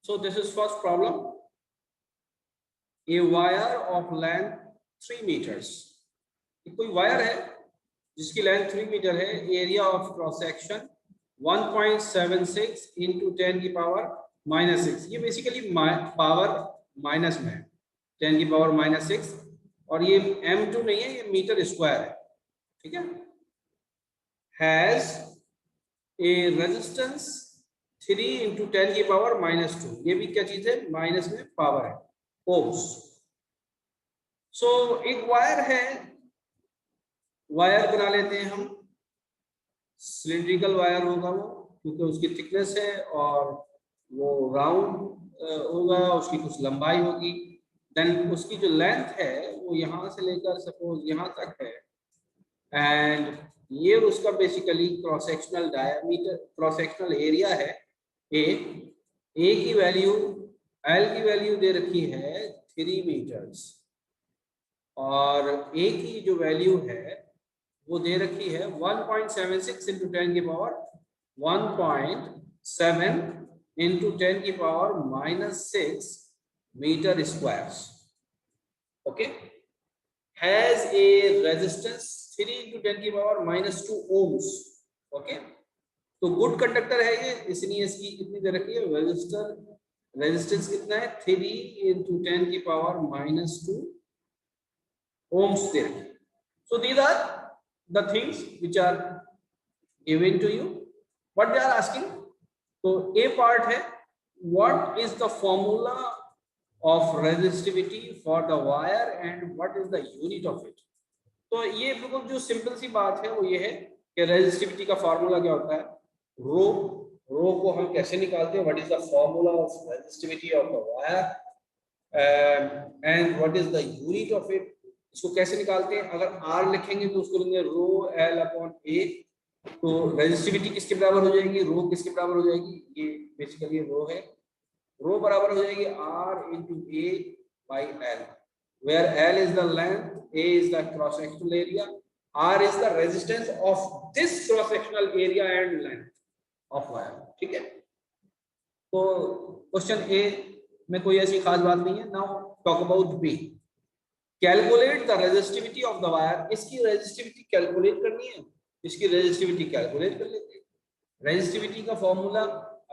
So this is first problem. A wire of length 3 meters. कोई wire है जिसकी length 3 metre है, area of cross section 1.76 into 10 की power -6। ये basically power minus में है, 10 की पावर -6, और ये m2 नहीं है, ये मीटर स्क्वायर है, ठीक है। हैज ए रेजिस्टेंस 3 इंटू 10 की पावर -2। ये भी क्या चीज है, माइनस में पावर है, ओम्स। सो एक वायर है, वायर बना लेते हैं हम, सिलिंड्रिकल वायर होगा वो, क्योंकि उसकी थिकनेस है और वो राउंड होगा, उसकी कुछ लंबाई होगी। देन उसकी जो लेंथ है वो यहाँ से लेकर सपोज यहाँ तक है, एंड ये उसका basically cross sectional diameter, cross sectional area है ए की वैल्यू, एल की वैल्यू दे रखी है 3 मीटर्स, और ए की जो वैल्यू है वो दे रखी है 1.76 इंटू 10 की पावर 1.7 इंटू 10 की power -6 metre square. Okay, has a resistance 3 into 10 की पावर -2 ओम्स। ओके, तो गुड कंडक्टर है ये, इसलिए इसकी कितनी दे रखी है, रेजिस्टेंस कितना है, 3 इंटू 10 की पावर -2 ओम्स दे रखी है। So these are the things which are given to you. What they are asking, so a part है, what is the formula of resistivity for the wire and what is the unit of it? तो ये बिल्कुल जो simple सी बात है वो ये है कि रेजिस्टिविटी का फार्मूला क्या होता है, रो को हम कैसे निकालते हैं, what is the formula of resistivity of the wire and what is the unit of it, इसको कैसे निकालते हैं। अगर R लिखेंगे तो उसको लेंगे रो L अपॉन A, तो रेजिस्टिविटी किसके बराबर हो जाएगी, रो किसके बराबर हो जाएगी, ये बेसिकली रो है, रो बराबर हो जाएगी R into A by L, where L is the length, A is the cross sectional area, R is the resistance of this cross sectional area and length of wire. ठीक है, तो क्वेश्चन A में कोई ऐसी खास बात नहीं है। Now talk about B, calculate the resistivity of the wire. इसकी रेजिस्टिविटी कैलकुलेट करनी है, इसकी रेजिस्टिविटी कैलकुलेट कर लेते हैं। रेजिस्टिविटी का फॉर्मूला,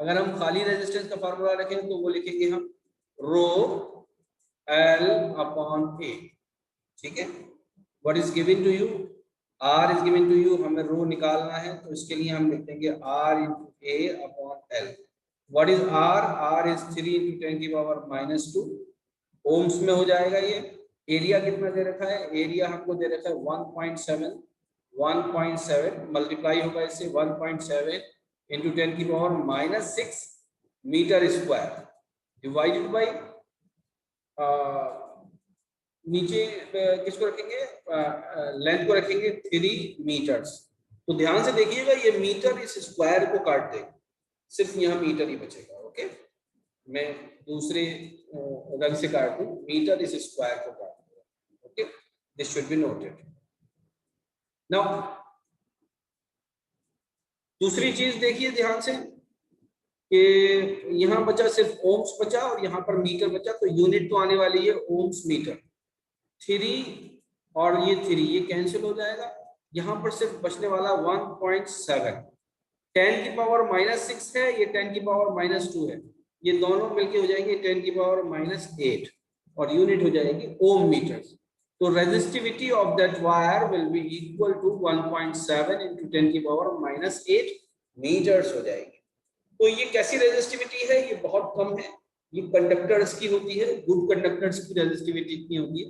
अगर हम खाली रेजिस्टेंस का फॉर्मूला रखें तो वो लिखेंगे हम रो एल अपॉन ए। ठीक है, what is given to you, R is given to you, हमें रो निकालना है तो इसके लिए हम लिखेंगे R into A upon L. What is R, R is 3 into 10 की पावर -2 ओम्स में हो जाएगा। ये एरिया कितना दे रखा है, एरिया हमको दे रखा है 1.7 मल्टीप्लाई होगा इससे 1.7 इंटू 10 की power -6 metre square divided by नीचे किसको रखेंगे, लेंथ को रखेंगे 3 मीटर्स। तो ध्यान से देखिएगा, ये मीटर इस स्क्वायर को काट देगा, सिर्फ यहाँ मीटर ही बचेगा। ओके, मैं दूसरे रंग से काट दूं, मीटर इस स्क्वायर को काट दूंगा। Okay, this should be noted. Now दूसरी चीज देखिए ध्यान से कि यहाँ बचा सिर्फ ओम्स बचा और यहाँ पर मीटर बचा, तो यूनिट तो आने वाली है ओम्स मीटर। 3 और ये 3 ये कैंसिल हो जाएगा, यहाँ पर सिर्फ बचने वाला 1.7। 10 की पावर -6 है, ये 10 की पावर -2 है, ये दोनों मिलके हो जाएंगे 10 की पावर -8 और यूनिट हो जाएगी ओम मीटर्स। तो resistivity of that wire will be equal to 1.7 into 10 की पावर -8 मीटर्स हो जाएगी। तो ये कैसी रेजिस्टिविटी है, ये बहुत कम है, ये कंडक्टर्स की होती है, गुड कंडक्टर्स की रेजिस्टिविटी इतनी होती है।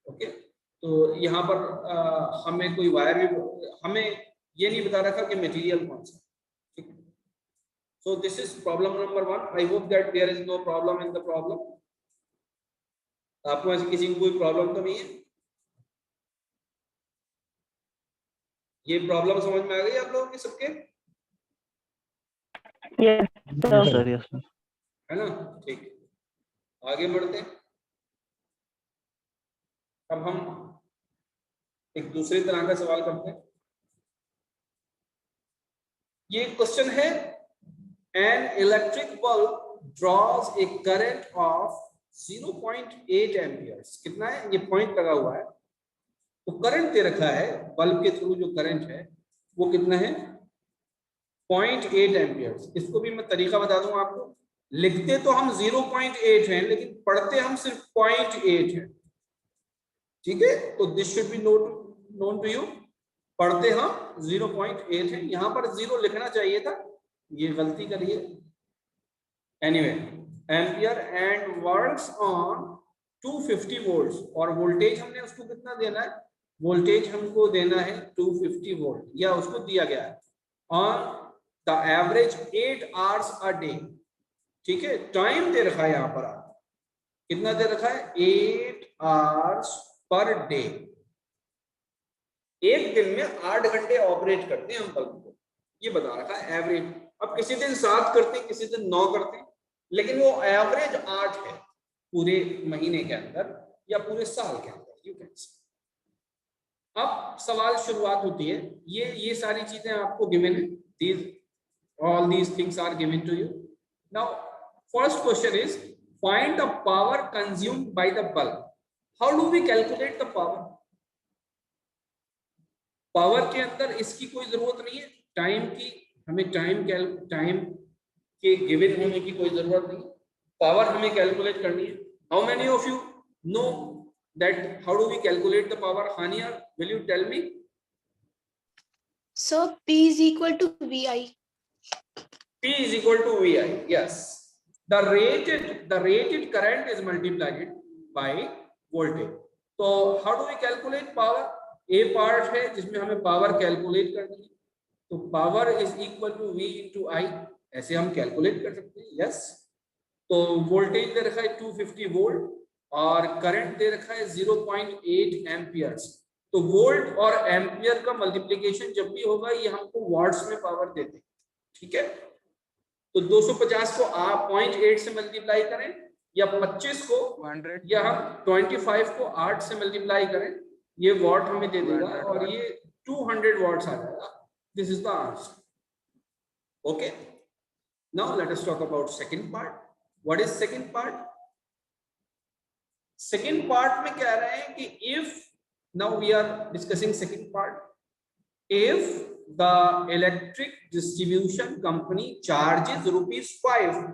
ओके, तो यहाँ पर हमें कोई वायर भी, हमें ये नहीं बता रखा कि मटेरियल कौन सा। ठीक है, so this is problem number 1. I hope that there is no problem in the problem. आपको ऐसे किसी को कोई प्रॉब्लम तो नहीं है, ये प्रॉब्लम समझ में आ गई आप लोगों के सबके? yes sir, yes sir. है ना, ठीक, आगे बढ़ते हैं। अब हम एक दूसरे तरह का सवाल करते हैं। ये क्वेश्चन है An electric bulb draws a current of 0.8 amperes. कितना है? ये पॉइंट लगा हुआ है, तो करंट दे रखा है, बल्ब के थ्रू जो करंट है वो कितना है? 0.8 एम्पियर्स। इसको भी मैं तरीका बता दूं आपको। लिखते तो हम 0.8 हैं, लेकिन पढ़ते हम सिर्फ 0.8 है। ठीक है, तो this should be known to you. पढ़ते हम 0.8 है, यहां पर 0 लिखना चाहिए था, ये गलती करिए। Anyway, ampere and works on 250 volts, और वोल्टेज हमने उसको कितना देना है? वोल्टेज हमको देना है 250 वोल्ट, या उसको दिया गया है on the average 8 hours a day. ठीक है, टाइम दे रखा है यहां पर, आप कितना दे रखा है? 8 आवर्स पर डे। एक दिन में 8 घंटे ऑपरेट करते हैं हम बल्ब को, ये बता रखा है एवरेज। अब किसी दिन 7 करते हैं, किसी दिन 9 करते हैं, लेकिन वो एवरेज 8 है पूरे महीने के अंदर या पूरे साल के अंदर, यू कैन से। अब सवाल शुरुआत होती है, ये सारी चीजें आपको गिवन है, these all these things are given to you. Now first question is, find the power consumed by the bulb. How do we calculate the power? Power के अंदर इसकी कोई जरूरत नहीं है, टाइम की, हमें टाइम के गिवन होने की कोई जरूरत नहीं, पावर हमें कैलकुलेट करनी है। How many of you know that how do we calculate the power? Haniya, will you tell me? So P is equal to VI. P is equal to VI. Yes. The rated current is multiplied by voltage. So how do we calculate power? A part है जिसमें हमें power calculate करनी है, तो power is equal to V into I, ऐसे हम calculate कर सकते हैं। यस, तो वोल्टेज दे रखा है 250 वोल्ट और करंट दे रखा है 0.8 एम्पियर्स। तो वोल्ट और एम्पियर का मल्टीप्लिकेशन जब भी होगा, ये हमको वॉट्स में पावर देते हैं। ठीक है, तो 250 को आप 0.8 से मल्टीप्लाई करें, या 25 को 100, या हम 25 को 8 से मल्टीप्लाई करें, ये वॉट हमें दे देगा, और ये 200 वॉट्स आ जाएगा। This is the answer. Okay, now let us talk about second part. What is second part? Second part में कह रहे हैं कि if, now we are discussing second part, if the electric distribution company charges ₹5,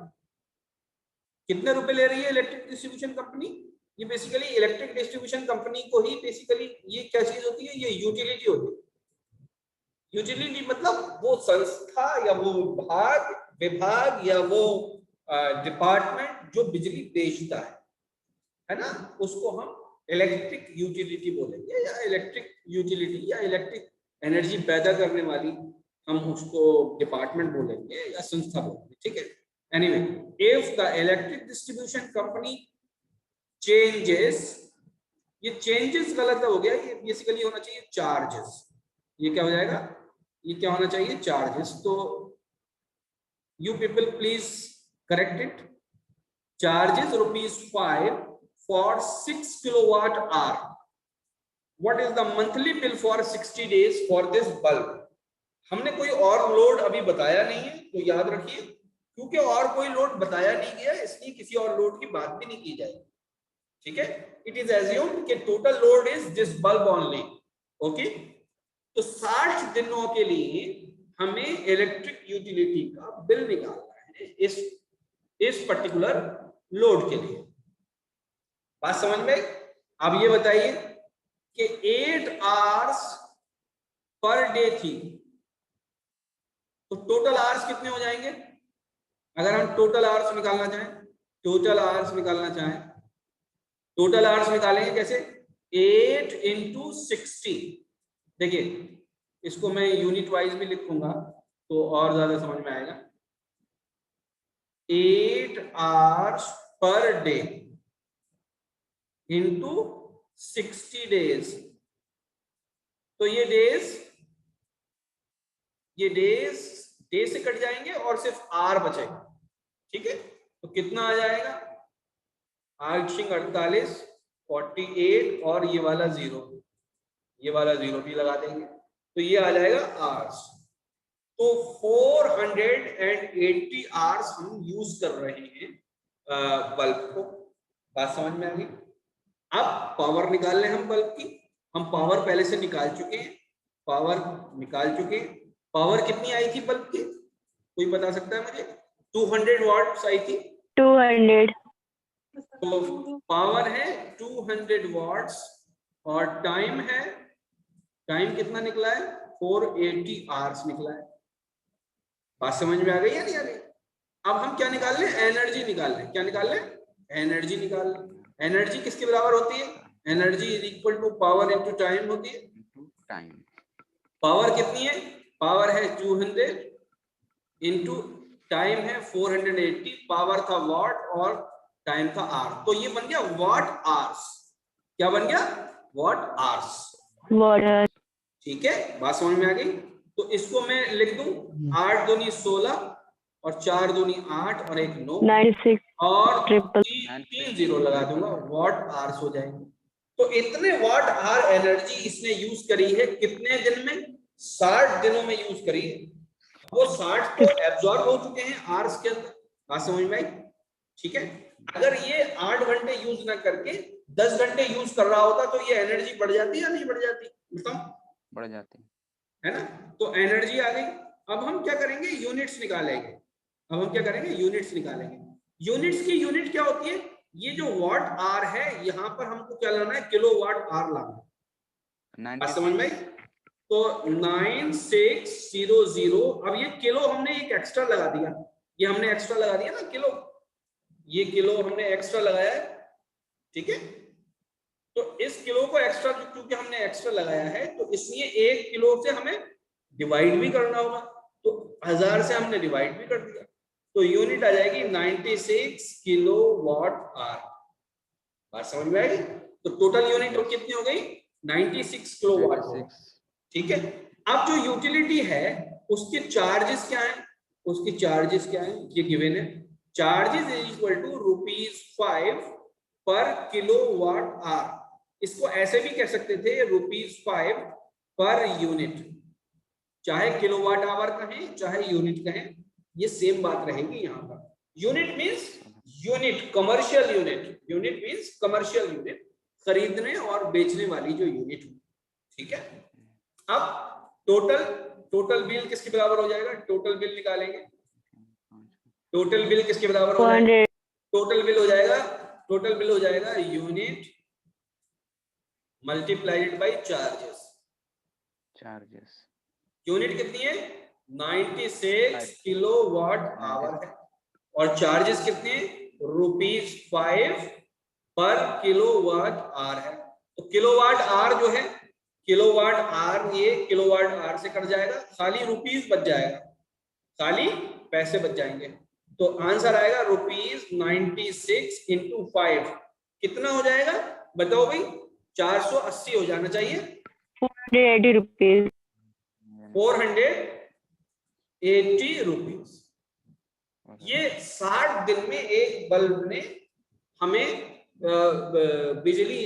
कितने रुपए ले रही है इलेक्ट्रिक डिस्ट्रीब्यूशन कंपनी? ये बेसिकली इलेक्ट्रिक डिस्ट्रीब्यूशन कंपनी को ही बेसिकली, ये क्या चीज होती है? ये यूटिलिटी होती है। यूटिलिटी मतलब वो संस्था या वो विभाग या वो डिपार्टमेंट जो बिजली बेचता है ना, उसको हम इलेक्ट्रिक यूटिलिटी बोलेंगे, या इलेक्ट्रिक यूटिलिटी या इलेक्ट्रिक एनर्जी पैदा करने वाली हम उसको डिपार्टमेंट बोलेंगे या संस्था बोलेंगे। ठीक है, anyway, if the electric distribution company changes, ये चेंजेस गलत हो गया, ये बेसिकली होना चाहिए चार्जेस। ये क्या हो जाएगा? ये क्या होना चाहिए? चार्जेस। तो you people please correct it. Charges ₹5 for 6 kilowatt hour. What is the monthly bill for 60 days for this bulb? हमने कोई और लोड अभी बताया नहीं है, तो याद रखिए, क्योंकि और कोई लोड बताया नहीं गया, इसलिए किसी और लोड की बात भी नहीं की जाएगी। ठीक है, इट इज एज्यूम्ड कि total load is this bulb only. Okay, तो 60 दिनों के लिए हमें इलेक्ट्रिक यूटिलिटी का बिल निकालना है इस पर्टिकुलर लोड के लिए। बात समझ में? अब ये बताइए कि 8 आवर्स पर डे थी, तो टोटल आवर्स कितने हो जाएंगे? अगर हम टोटल आवर्स निकालना चाहें, टोटल आवर्स निकालेंगे कैसे? 8 इंटू 60। देखिए, इसको मैं यूनिट वाइज भी लिखूंगा तो और ज्यादा समझ में आएगा। 8 hours per day into 60 days, तो ये डे से कट जाएंगे और सिर्फ आर बचेगा। ठीक है, तो कितना आ जाएगा? 48, 48 और ये वाला 0 भी लगा देंगे, तो ये आ जाएगा आवर्स। तो 480 आवर्स हम यूज कर रहे हैं बल्ब को। बात समझ में आ गई? अब पावर निकाल लें हम बल्ब की। हम पावर पहले से निकाल चुके हैं, पावर निकाल चुके हैं। पावर कितनी आई थी बल्ब की, कोई बता सकता है मुझे? 200 वॉट्स आई थी। 200. तो पावर है 200 वॉट्स और टाइम है, टाइम कितना निकला है? 480 आवर्स निकला है। बात समझ में आ गई या नहीं आ गई? अब हम क्या निकाल लें? एनर्जी निकाल लें। क्या निकाल लें? एनर्जी निकाल लें। एनर्जी किसके बराबर होती है? Energy is equal to power into time होती है। टाइम। पावर कितनी है? पावर है 200 इनटू टाइम है 480। पावर था वॉट और टाइम था आवर, तो ये बन गया वॉट आवर्स। क्या बन गया? What hours. Water. ठीक है, बात समझ में आ गई? तो इसको मैं लिख दूं 8 दूनी 16 और 4 दूनी 8 और 1 9 96. और Triple. 3 0 लगा दूंगा, वॉट आवर्स हो जाएंगे। तो इतने वॉट आवर एनर्जी इसने यूज करी है कितने दिन में? 60 दिनों में यूज करी है। वो 60 तो एब्जॉर्ब हो चुके हैं आवर्स के अंदर। बात समझ में आई? ठीक है, अगर ये 8 घंटे यूज ना करके 10 घंटे यूज कर रहा होता तो ये एनर्जी बढ़ जाती या नहीं बढ़ जाती? बताओ। बढ़ जाती है ना? तो एनर्जी आ गई। अब हम क्या करेंगे? यूनिट्स निकालेंगे। अब हम क्या करेंगे? यूनिट्स निकालेंगे। यूनिट्स की यूनिट क्या होती है? ये जो वॉट आवर है यहाँ पर हमको क्या लाना है? किलो वाट आवर लाना है। बात समझ में आई? तो 9600। अब ये किलो हमने एक एक्स्ट्रा लगा दिया, ये हमने एक्स्ट्रा लगा दिया ना किलो, ये किलो हमने एक्स्ट्रा लगाया है। ठीक है, तो इस किलो को एक्स्ट्रा क्योंकि हमने एक्स्ट्रा लगाया है तो इसलिए 1 किलो से हमें डिवाइड भी करना होगा, तो 1000 से हमने डिवाइड भी कर दिया, तो यूनिट आ जाएगी 96 किलो वॉट आवर। बात समझ में आएगी? तो टोटल यूनिट कितनी हो गई? 96 किलो वॉट। ठीक है, अब जो यूटिलिटी है उसके चार्जेस क्या है? उसके चार्जेस क्या है? ये गिवन है। चार्जेस इज इक्वल टू ₹5 पर किलो वाट आवर। इसको ऐसे भी कह सकते थे ₹5 पर यूनिट, चाहे किलोवाट आवर कहें चाहे यूनिट कहें, ये सेम बात रहेगी यहाँ पर। Unit means unit, commercial unit. Unit means commercial unit, खरीदने और बेचने वाली जो यूनिट हो। ठीक है, अब टोटल बिल किसके बराबर हो जाएगा? टोटल बिल निकालेंगे। टोटल बिल किसके बराबर हो जाएगा? टोटल बिल हो जाएगा unit multiplied by charges. Unit कितनी है? 96 किलो वाट आवर है और चार्जेस कितने? ₹5 पर किलो वाट आवर है। तो किलोवाट आवर जो है, किलोवाट आवर, ये किलोवाट आवर से कट जाएगा, खाली रुपीस बच जाएगा, खाली पैसे बच जाएंगे। तो आंसर आएगा ₹96 इंटू 5 कितना हो जाएगा? बताओ भाई, 480 हो जाना चाहिए। 480 rupees. 480 रुपीज। ये 60 दिन में एक बल्ब ने हमें बिजली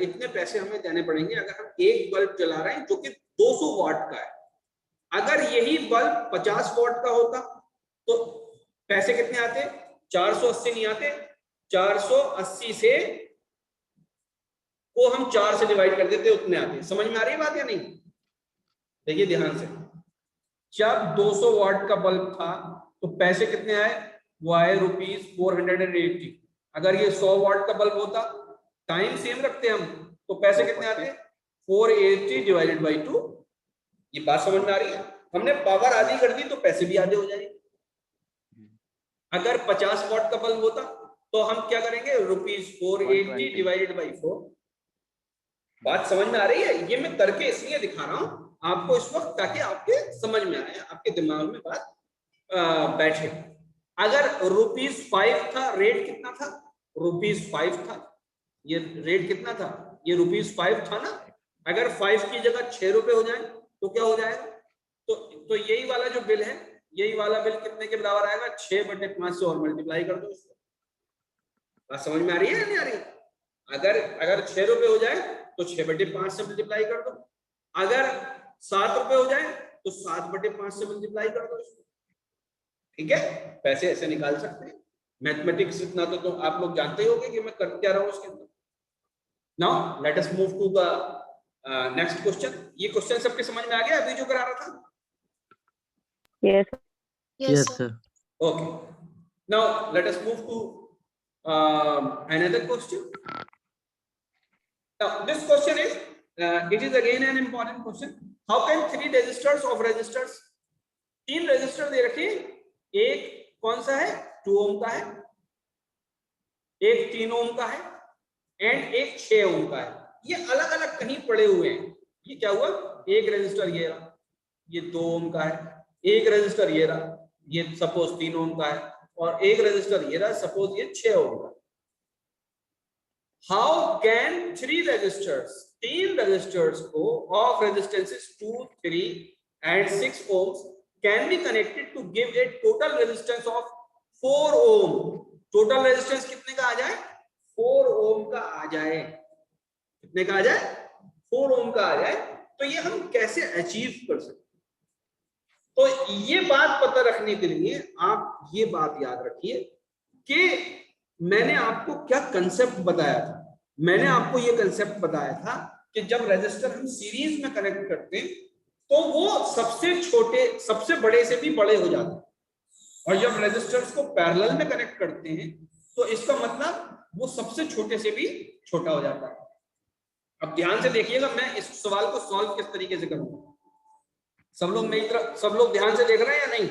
इतने पैसे हमें देने पड़ेंगे अगर हम एक बल्ब जला रहे हैं जो कि 200 वाट का है। अगर यही बल्ब 50 वाट का होता तो पैसे कितने आते? 480 नहीं आते, 480 से को हम 4 से डिवाइड कर देते उतने आते। समझ में आ रही है बात या नहीं? देखिए ध्यान से, जब 200 वाट का बल्ब था तो पैसे कितने आए? वो आए ₹480। अगर ये 100 वाट का बल्ब होता, टाइम सेम रखते हम, तो पैसे कितने आते? 480 डिवाइडेड बाई 2। ये बात समझ में आ रही है? हमने पावर आधी कर दी तो पैसे भी आधे हो जाएंगे। अगर 50 वाट का बल्ब होता तो हम क्या करेंगे? ₹480 डिवाइडेड बाई 4। बात समझ में आ रही है? ये मैं करके इसलिए दिखा रहा हूं आपको इस वक्त, ताकि आपके समझ में आए, आपके दिमाग में बात बैठे। अगर ₹5 था, रेट कितना था? ₹5 था। ये रेट कितना था? ये ₹5 था ना। अगर 5 की जगह 6 रुपए हो जाए तो क्या हो जाएगा? तो यही वाला जो बिल है, यही वाला बिल कितने के बराबर आएगा? 6/5 से और मल्टीप्लाई कर दो इसको। बात समझ में आ रही है या नहीं आ रही? अगर 6 रुपए हो जाए तो 6/5 से मल्टीप्लाई कर दो। अगर 7 रुपए हो जाए तो 7/5 से मल्टीप्लाई कर दो इसको, ठीक है। पैसे ऐसे निकाल सकते हैं। मैथमेटिक्स इतना तो आप लोग जानते ही होंगे कि मैं कर क्या रहा हूं उसके अंदर। Now let us move to the next question. ये क्वेश्चन सबके समझ में आ गया अभी जो करा रहा था? Yes. Yes, sir. Okay. Now let us move to another question. Now this question is it is again an important question. How can three resistors of resistors, तीन रेजिस्टर दे रखे, एक कौन सा है 2 ओम का है, एक 3 ओम का है एंड एक 6 ओम का है। ये अलग अलग कहीं पड़े हुए हैं। ये क्या हुआ, एक रेजिस्टर ये रहा, ये 2 ओम का है, एक रेजिस्टर ये रहा, ये सपोज 3 ओम का है, और एक रेजिस्टर ये रहा, सपोज ये 6 ओम का। हाउ कैन थ्री रेजिस्टर्स, तीन रेजिस्टर्स को of resistances 2, 3 and 6 ohms can be connected to give a total resistance of 4 ohm. Total resistance कितने का आ जाए, 4 ओम का आ जाए। कितने का आ जाए, 4 ओम का आ जाए। तो ये हम कैसे अचीव कर सकते? तो ये बात पता रखने के लिए आप ये बात याद रखिए कि मैंने आपको क्या कंसेप्ट बताया था। मैंने आपको ये कंसेप्ट बताया था कि जब रेजिस्टर हम सीरीज में कनेक्ट करते हैं तो वो सबसे छोटे, सबसे बड़े से भी बड़े हो जाते हैं, और जब रेजिस्टर्स को पैरेलल में कनेक्ट करते हैं तो इसका मतलब वो सबसे छोटे से भी छोटा हो जाता है। अब ध्यान से देखिएगा, मैं इस सवाल को सॉल्व किस तरीके से करूंगा। सब लोग मेरी तरफ, सब लोग ध्यान से देख रहे हैं या नहीं?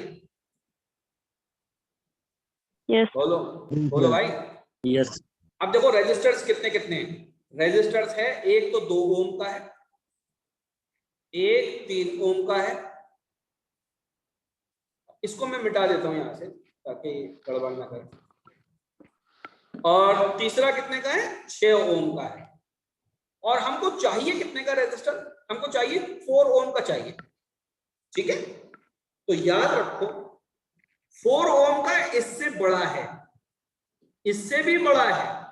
Yes. बोलो बोलो भाई। यस। अब देखो रेजिस्टर्स कितने कितने हैं। रेजिस्टर्स है, एक तो 2 ओम का है, एक 3 ओम का है। इसको मैं मिटा देता हूं यहां से ताकि गड़बड़ ना करे। और तीसरा कितने का है, 6 ओम का है। और हमको चाहिए कितने का रेजिस्टर, हमको चाहिए 4 ओम का चाहिए, ठीक है। तो याद रखो 4 ओम का इससे बड़ा है, इससे भी बड़ा है,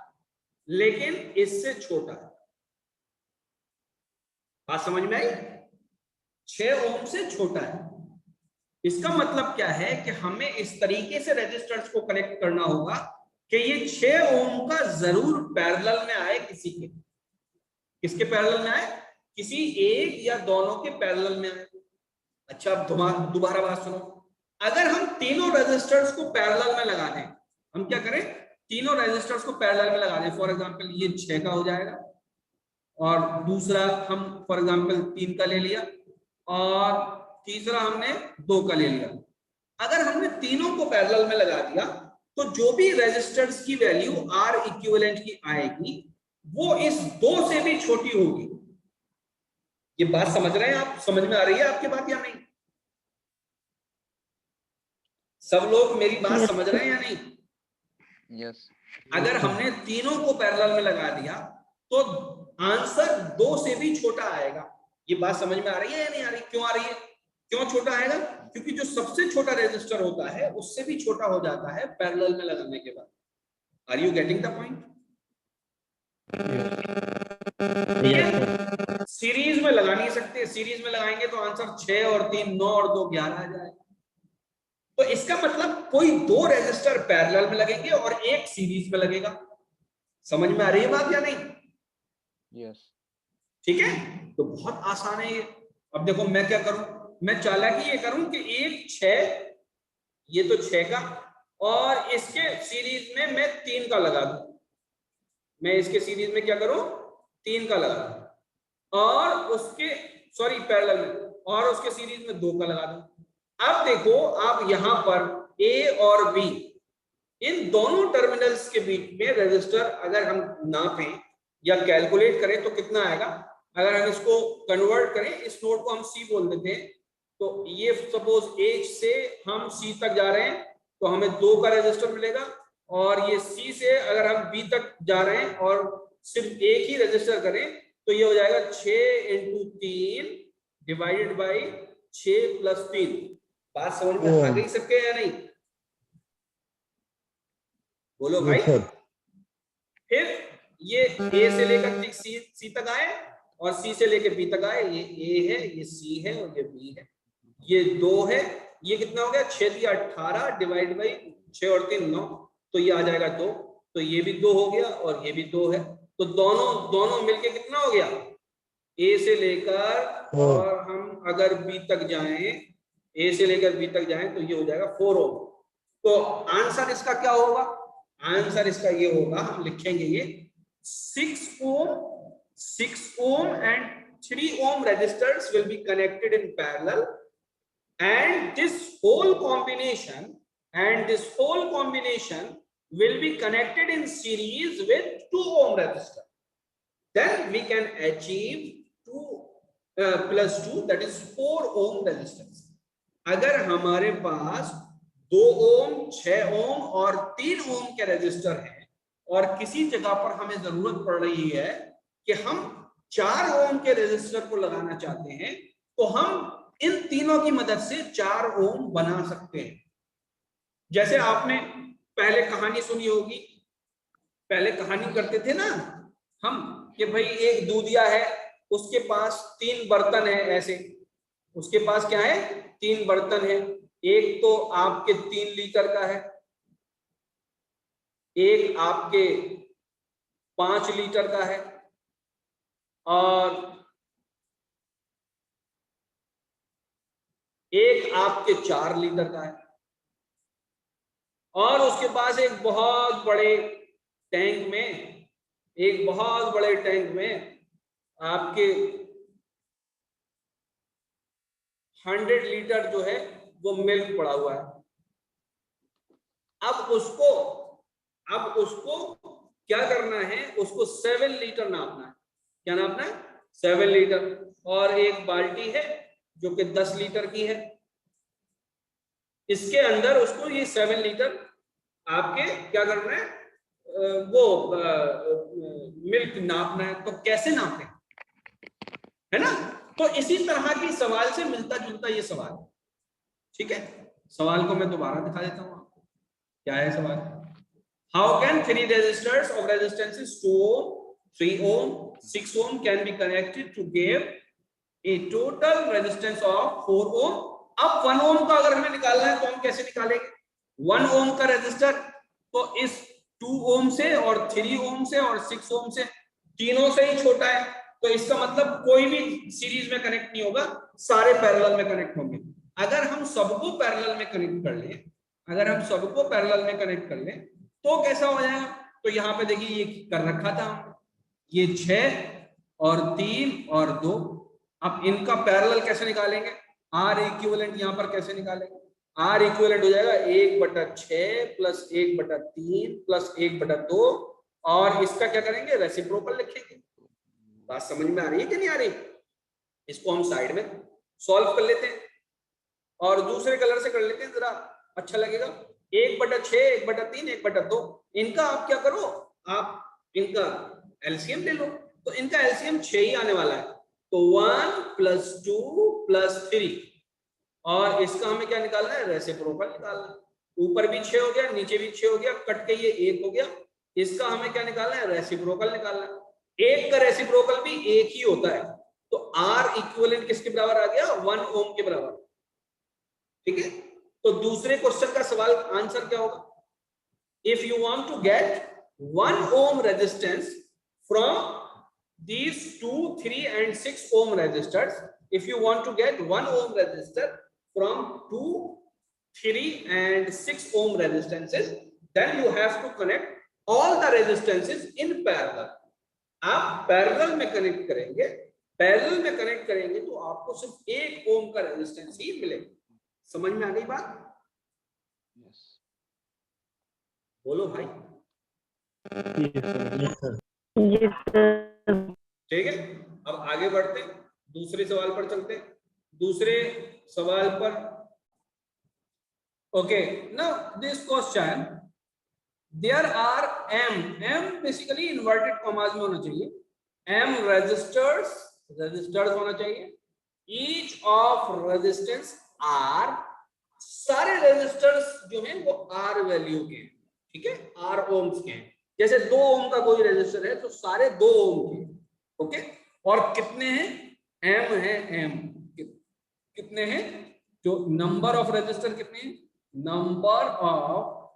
लेकिन इससे छोटा है। बात समझ में आई? 6 ओम से छोटा है। इसका मतलब क्या है कि हमें इस तरीके से रेजिस्टर्स को कनेक्ट करना होगा कि ये 6 ओम का जरूर पैरेलल में आए किसी के। किसके पैरेलल में आए, किसी एक या दोनों के पैरेलल में आए। अच्छा अब दोबारा बात सुनो। अगर हम तीनों रेजिस्टर्स को पैरेलल में लगा दें, हम क्या करें, तीनों रेजिस्टर्स को पैरेलल में लगा दें। फॉर एग्जांपल ये 6 का हो जाएगा, और दूसरा हम फॉर एग्जांपल 3 का ले लिया, और तीसरा हमने 2 का ले लिया। अगर हमने तीनों को पैरेलल में लगा दिया तो जो भी रेजिस्टर्स की वैल्यू R इक्विवेलेंट की आएगी वो इस 2 से भी छोटी होगी। ये बात समझ रहे हैं आप? समझ में आ रही है आपकी बात या नहीं? सब लोग मेरी बात समझ रहे हैं या नहीं? यस। अगर हमने तीनों को पैरेलल में लगा दिया तो आंसर 2 से भी छोटा आएगा। ये बात समझ में आ रही है या नहीं आ रही? क्यों आ रही है? क्यों छोटा आएगा? क्योंकि जो सबसे छोटा रेजिस्टर होता है उससे भी छोटा हो जाता है पैरेलल में लगाने के बाद। Are you getting the point? Series में लगा नहीं सकते। सीरीज में लगाएंगे तो आंसर 6 और 3 9 और 2 11 आ जाएगा। तो इसका मतलब कोई 2 रेजिस्टर पैरेलल में लगेंगे और एक सीरीज में लगेगा। समझ में आ रही है बात या नहीं? यस। ठीक है, तो बहुत आसान है ये। अब देखो मैं क्या करूं, मैं चालाकी ये करूं कि एक 6, ये तो 6 का, और इसके सीरीज में मैं 3 का लगा दूं। मैं इसके सीरीज में क्या करूं, 3 का लगा दूं, और उसके सॉरी पैरेलल में, और उसके सीरीज में 2 का लगा दूं। अब देखो आप यहां पर A और B, इन दोनों टर्मिनल्स के बीच में रेजिस्टर अगर हम नापें या कैलकुलेट करें तो कितना आएगा। अगर हम इसको कन्वर्ट करें, इस नोड को हम C बोल देते हैं, तो ये सपोज H से हम C तक जा रहे हैं तो हमें 2 का रेजिस्टर मिलेगा, और ये C से अगर हम B तक जा रहे हैं और सिर्फ एक ही रेजिस्टर करें तो ये हो जाएगा 6 × 3 डिवाइडेड बाई 6 + 3। बात समझ में आ गई सबके या नहीं? बोलो भाई। फिर ये A से लेकर C तक आए और C से लेकर B तक आए। ये A है, ये C है और ये B है। ये 2 है, ये कितना हो गया 6 या 18 डिवाइड बाई 6 और 3 9, तो ये आ जाएगा 2, तो ये भी 2 हो गया और ये भी 2 है, तो दोनों मिलके कितना हो गया, ए से लेकर और हम अगर बी तक जाएं, ए से लेकर बी तक जाएं तो ये हो जाएगा 4 ओम। तो आंसर इसका क्या होगा, आंसर इसका ये होगा, हम लिखेंगे ये 6 ohm and 3 ohm resistors will be connected in parallel, and this whole combination will be connected in series with 2 ohm resistor. Then we can achieve 2 plus 2, that is 4 ohm resistance. अगर हमारे पास 2 ओम, 6 ओम और 3 ओम के रेजिस्टर हैं और किसी जगह पर हमें जरूरत पड़ रही है कि हम 4 ओम के रेजिस्टर को लगाना चाहते हैं, तो हम इन तीनों की मदद से 4 ओम बना सकते हैं। जैसे आपने पहले कहानी सुनी होगी, पहले कहानी करते थे ना हम कि भाई एक दूधिया है, उसके पास 3 बर्तन है, ऐसे उसके पास क्या है 3 बर्तन है, एक तो आपके 3 लीटर का है, एक आपके 5 लीटर का है, और एक आपके 4 लीटर का है, और उसके पास एक बहुत बड़े टैंक में आपके 100 लीटर जो है वो मिल्क पड़ा हुआ है। अब उसको क्या करना है, उसको 7 लीटर नापना है। क्या नापना है? 7 लीटर। और एक बाल्टी है जो कि 10 लीटर की है, इसके अंदर उसको ये 7 लीटर आपके क्या करना है, वो मिल्क नापना है। तो कैसे नापे, है ना? तो इसी तरह की सवाल से मिलता जुलता ये सवाल, ठीक है? सवाल को मैं दोबारा दिखा देता हूं आपको। क्या है सवाल? How can 3 resistors of resistances 2 ohm, 3 ohm, 6 ohm can be connected to give a total resistance of 4 ohm? अब 1 ohm का अगर हमें निकालना है तो हम कैसे निकालेंगे? 1 ohm का रेजिस्टर तो इस 2 ohm से और 3 ohm से और 6 ohm से तीनों से ही छोटा है, तो इसका मतलब कोई भी सीरीज में कनेक्ट नहीं होगा, सारे पैरेलल में कनेक्ट होंगे। अगर हम सबको पैरेलल में कनेक्ट कर लें, तो कैसा हो जाएगा? तो यहाँ पे देखिए ये कर रखा था हमने, ये 6 और 3 और 2। अब इनका पैरेलल कैसे निकालेंगे? आर इक्विवेलेंट यहाँ पर कैसे निकालेंगे? आर इक्विवेलेंट हो जाएगा 1/6 प्लस 1/3 प्लस 1/2, और इसका क्या करेंगे? रेसिप्रोकल लिखेंगे। बात समझ में आ रही है कि नहीं आ रही? इसको हम साइड में सॉल्व कर लेते हैं और दूसरे कलर से कर लेते हैं, जरा अच्छा लगेगा। 1/6, 1/3, 1/2, इनका आप क्या करो, आप इनका एलसीएम ले लो। तो इनका एलसीएम 6 ही आने वाला है, तो 1 + 2 + 3, और इसका हमें क्या निकालना है? रेसिप्रोकल निकालना है। ऊपर भी 6 हो गया, नीचे भी 6 हो गया, कट के ये 1 हो गया। इसका हमें क्या निकालना है? रेसिप्रोकल निकालना है। 1 का रेसिप्रोकल भी 1 ही होता है, तो आर इक्विवेलेंट किसके बराबर आ गया? 1 ओम के बराबर, ठीक है? तो दूसरे क्वेश्चन का सवाल आंसर क्या होगा? If you want to get 1 ohm resistance from these 2, 3 and 6 ohm resistors, if you want to get 1 ohm resistor from 2, 3 and 6 ohm resistances, then you have to connect all the resistances in parallel. आप parallel में connect करेंगे, तो आपको सिर्फ 1 ओम का resistance ही मिलेगा। समझ में आ गई बात? Yes. बोलो भाई। जी सर। ठीक है, अब आगे बढ़ते हैं, दूसरे सवाल पर चलते हैं। दूसरे सवाल पर, okay, now this question, there are m basically inverted commas में होना चाहिए, m रेजिस्टर्स होना चाहिए, ईच ऑफ रेजिस्टेंस r, सारे रेजिस्टर्स जो हैं वो r वैल्यू के हैं, ठीक है, r ओम्स के हैं। जैसे 2 ओम का कोई रेजिस्टर है तो सारे 2 ओम के, ओके। और कितने हैं? m है, m कितने हैं? तो नंबर ऑफ रजिस्टर कितने हैं? नंबर ऑफ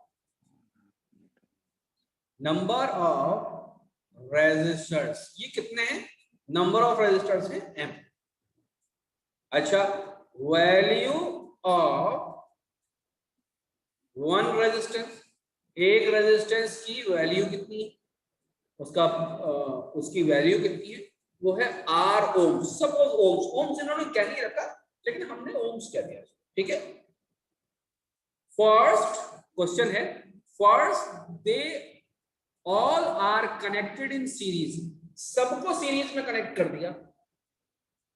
रेजिस्टर्स, ये कितने हैं? नंबर ऑफ रेजिस्टर्स है m। अच्छा, वैल्यू ऑफ वन रेजिस्टेंस, एक रेजिस्टेंस की वैल्यू कितनी है? उसकी वैल्यू कितनी है? वो है R ओम। सपोज ओम्स इन्होंने क्या नहीं रखा, लेकिन हमने ओम्स कह दिया, ठीक है। फर्स्ट क्वेश्चन है, first they all are connected in series, सबको सीरीज में कनेक्ट कर दिया,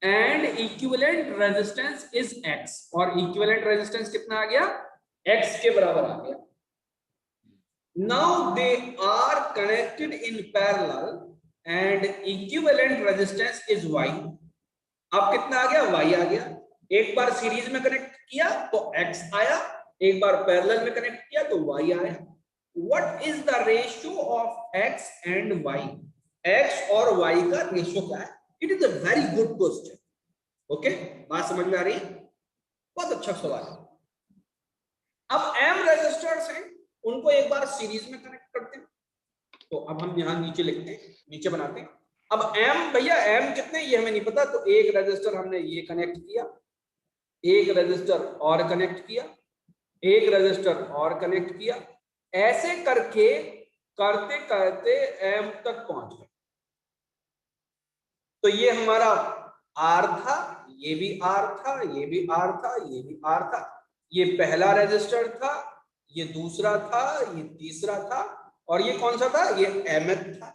and equivalent resistance is x, और इक्विवेलेंट रेजिस्टेंस कितना आ गया? x के बराबर आ गया। Now they are connected in parallel and equivalent resistance is y। अब कितना आ गया? y आ गया। एक बार सीरीज में कनेक्ट किया तो x आया, एक बार पैरेलल में कनेक्ट किया तो y आया। What is the ratio of x and y? x और y का रेशियो क्या है? It is a very good question. Okay, बात समझ में आ रही है? बहुत अच्छा सवाल है। अब m रेजिस्टर्स हैं, उनको एक बार सीरीज में कनेक्ट करते हैं, तो अब हम यहां नीचे लिखते हैं, नीचे बनाते हैं। अब m, भैया m कितने ये हमें नहीं पता, तो एक रजिस्टर हमने ये कनेक्ट किया, एक रजिस्टर और कनेक्ट किया, एक रजिस्टर और कनेक्ट किया, ऐसे करके करते करते m तक पहुंच गए। तो ये हमारा R था, ये भी R था, ये भी R था, ये भी R था, ये पहला रजिस्टर था, ये दूसरा था, ये तीसरा था, और ये कौन सा था? ये mth था।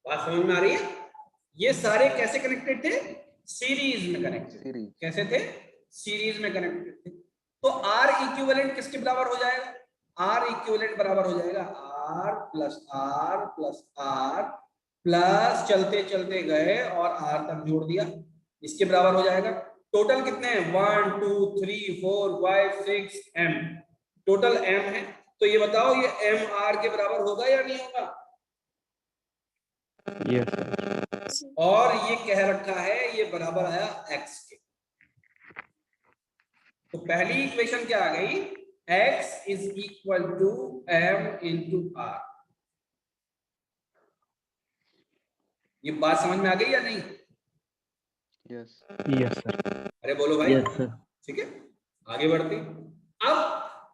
बात समझ में आ रही है? ये सारे कैसे कनेक्टेड थे? सीरीज में कनेक्टेड। कैसे थे? सीरीज में कनेक्टेड थे। तो R इक्विवेलेंट किसके बराबर हो जाएगा? R इक्विवेलेंट बराबर हो जाएगा R plus R plus R plus चलते चलते गए और R तक जोड़ दिया, इसके बराबर हो जाएगा। टोटल कितने हैं? 1 2 3 4 5 6 m, टोटल m है। तो ये बताओ, ये m R के बराबर होगा या नहीं होगा? यस और ये कह रखा है ये बराबर आया x के। तो पहली इक्वेशन क्या आ गई? x is equal to m into R। ये बात समझ में आ गई या नहीं? यस यस सर अरे बोलो भाई। यस सर ठीक है, आगे बढ़ते हैं।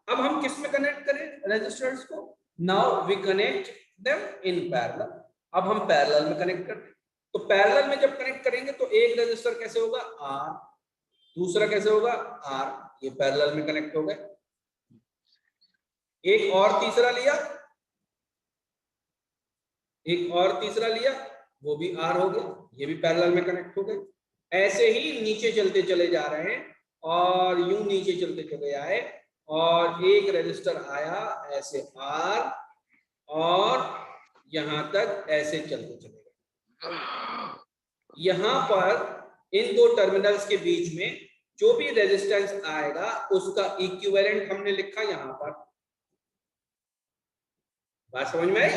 अब हम किस में कनेक्ट करें रेजिस्टर्स को? Now we connect them in parallel. अब हम पैरेलल में कनेक्ट करते हैं। तो पैरेलल में जब कनेक्ट करेंगे तो एक रजिस्टर कैसे होगा? R, दूसरा कैसे होगा? R, ये पैरेलल में कनेक्ट हो गए। एक और तीसरा लिया, एक और तीसरा लिया, वो भी R हो गया, ये भी पैरेलल में कनेक्ट हो गए। ऐसे ही नीचे चलते चले जा रहे हैं और यूं नीचे चलते चले आए और एक रजिस्टर आया ऐसे R, और यहां तक ऐसे चलते चले गए। यहां पर इन दो टर्मिनल्स के बीच में जो भी रेजिस्टेंस आएगा उसका इक्विवेलेंट हमने लिखा यहां पर। बात समझ में आई?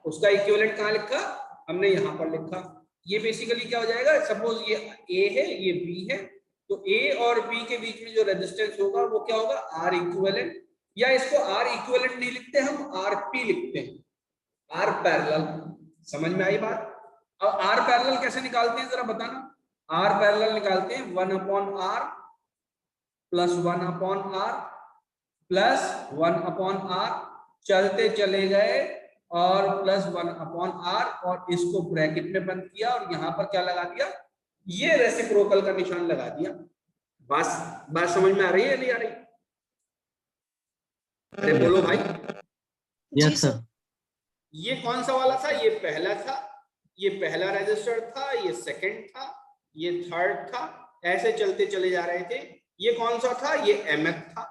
उसका इक्विवेलेंट कहां लिखा? हमने यहां पर लिखा। ये बेसिकली क्या हो जाएगा? सपोज ये A है, ये B है, तो A और B के बीच में जो रेजिस्टेंस होगा वो क्या होगा? R इक्विवेलेंट, या इसको R इक्विवेलेंट नहीं लिखते हम, RP लिखते हैं, R पैरेलल। समझ में आई बात? अब R पैरेलल कैसे निकालते हैं जरा बताना। R पैरेलल निकालते हैं 1/R plus 1/R plus 1/R, चलते चले गए और प्लस 1/R, और इसको ब्रैकेट में बंद किया और यहां पर क्या लगा दिया? ये रेसिप्रोकल का निशान लगा दिया। बात समझ में आ रही है नहीं आ रही? अरे बोलो भाई। यस सर ये कौन सा वाला था? ये पहला था, ये पहला रजिस्टर था, ये सेकंड था, ये थर्ड था, ऐसे चलते चले जा रहे थे। ये कौन सा था? ये mth था।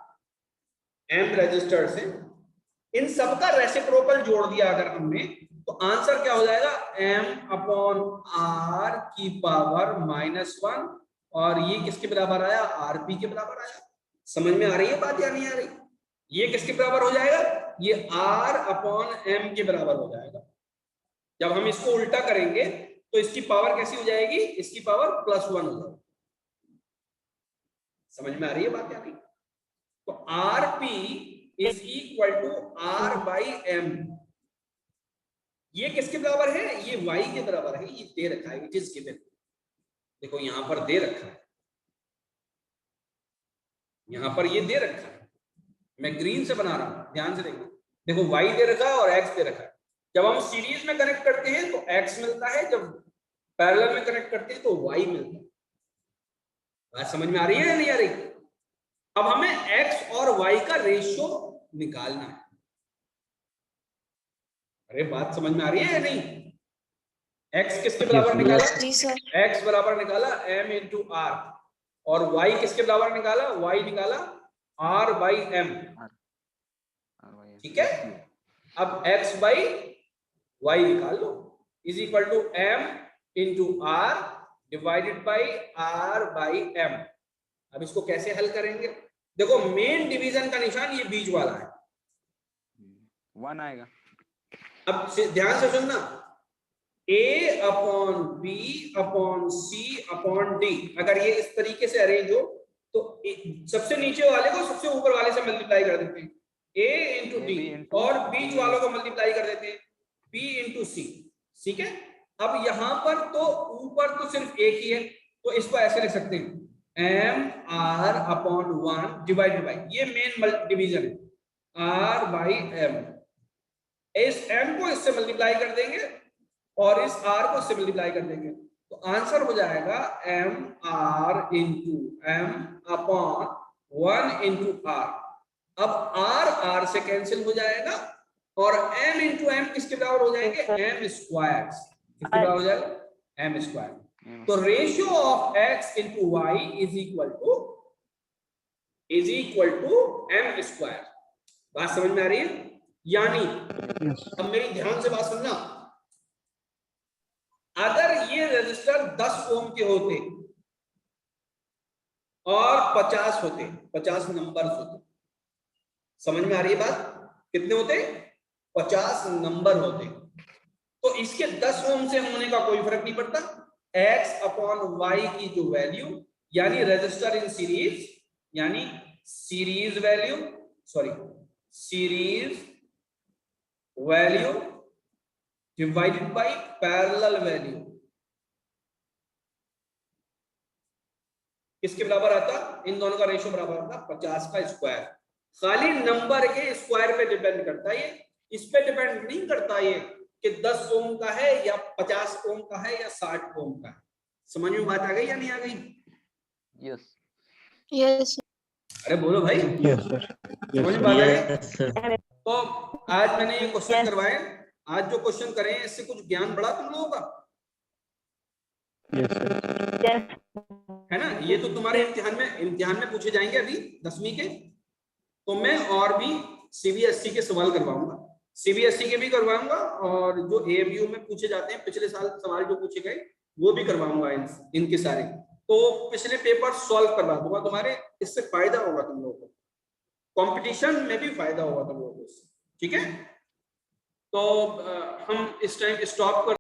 m रजिस्टर से इन सबका रेसिप्रोकल जोड़ दिया अगर हमने, तो आंसर क्या हो जाएगा? m/r की पावर -1, और ये किसके बराबर आया? rp के बराबर आया। समझ में आ रही है बात या नहीं आ रही? ये किसके बराबर हो जाएगा? ये r/m के बराबर हो जाएगा। जब हम इसको उल्टा करेंगे तो इसकी पावर कैसी हो जाएगी? इसकी पावर +1 हो जाएगी। समझ में आ रही है बात या नहीं? तो RP is equal to R by M। ये किसके बराबर है? ये y के बराबर है, ये दे रखा है, इट इज गिवन। देखो यहां पर दे रखा है, यहां पर ये दे रखा है, मैं ग्रीन से बना रहा हूं, ध्यान से देखना। देखो y दे रखा है और x दे रखा है। जब हम सीरीज में कनेक्ट करते हैं तो x मिलता है, जब पैरेलल में कनेक्ट करते हैं तो y मिलता है। बात समझ में आ रही है या नहीं आ रही? अब हमें x और y का रेशियो निकालना है। अरे बात समझ में आ रही है या नहीं? x किसके बराबर निकाला? जी सर। x बराबर निकाला m इंटू r, और y किसके बराबर निकाला? y निकाला r बाई m। ठीक है, अब x बाई y निकाल लो, is equal to m into r divided by r by m। अब इसको कैसे हल करेंगे? देखो मेन डिवीजन का निशान ये बीच वाला है, 1 आएगा। अब ध्यान से सुनना, a upon b upon c upon d, अगर ये इस तरीके से अरेंज हो तो सबसे नीचे वाले को सबसे ऊपर वाले से मल्टीप्लाई कर देते हैं, a इंटू डी, और बीच वालों को मल्टीप्लाई कर देते हैं b इंटू सी। ठीक है, अब यहां पर तो ऊपर तो सिर्फ एक ही है, तो इसको ऐसे लिख सकते हैं m r upon 1 divided by, ये मेन डिवीजन है, r बाई m। इस m को इससे मल्टीप्लाई कर देंगे और इस r को इससे मल्टीप्लाई कर देंगे, तो आंसर हो जाएगा m r into m upon 1 into r। अब r से कैंसिल हो जाएगा और m इंटू m किसके बराबर हो जाएंगे? m square. किसके बराबर हो जाएगा? m square. तो ratio of x into y is equal to m square. बात समझ में आ रही है? यानी अब मेरी ध्यान से बात सुनना, अगर ये रजिस्टर 10 ओम के होते और 50 होते, 50 नंबर्स होते, समझ में आ रही है बात? कितने होते? 50 नंबर होते, तो इसके 10 ओम से होने का कोई फर्क नहीं पड़ता। x अपॉन y की जो वैल्यू, यानी रजिस्टर इन सीरीज, यानी series value, sorry series value divided by parallel value, किसके बराबर आता? इन दोनों का रेशियो बराबर आता 50 का स्क्वायर। खाली नंबर के स्क्वायर पे डिपेंड करता है ये, इस पे डिपेंड नहीं करता ये कि 10 ओम का है या 50 ओम का है या 60 ओम का है। समझ में बात आ गई या नहीं आ गई? यस यस अरे बोलो भाई, यस सर। समझ में बात आ गई? Yes sir. तो आज मैंने ये क्वेश्चन करवाए, आज जो क्वेश्चन करे हैं इससे कुछ ज्ञान बढ़ा तुम लोगों का, यस सर। है ना? ये तो तुम्हारे इम्तिहान में पूछे जाएंगे अभी 10वीं के, तो मैं और भी CBSE के सवाल करवाऊंगा, CBSE के भी करवाऊंगा, और जो AMU में पूछे जाते हैं पिछले साल सवाल जो पूछे गए वो भी करवाऊंगा इनके सारे, तो पिछले पेपर सॉल्व करवा दूंगा तुम्हारे, इससे फायदा होगा तुम लोगों को, कंपटीशन में भी फायदा होगा तुम लोगों को इससे। ठीक है, तो हम इस टाइम स्टॉप कर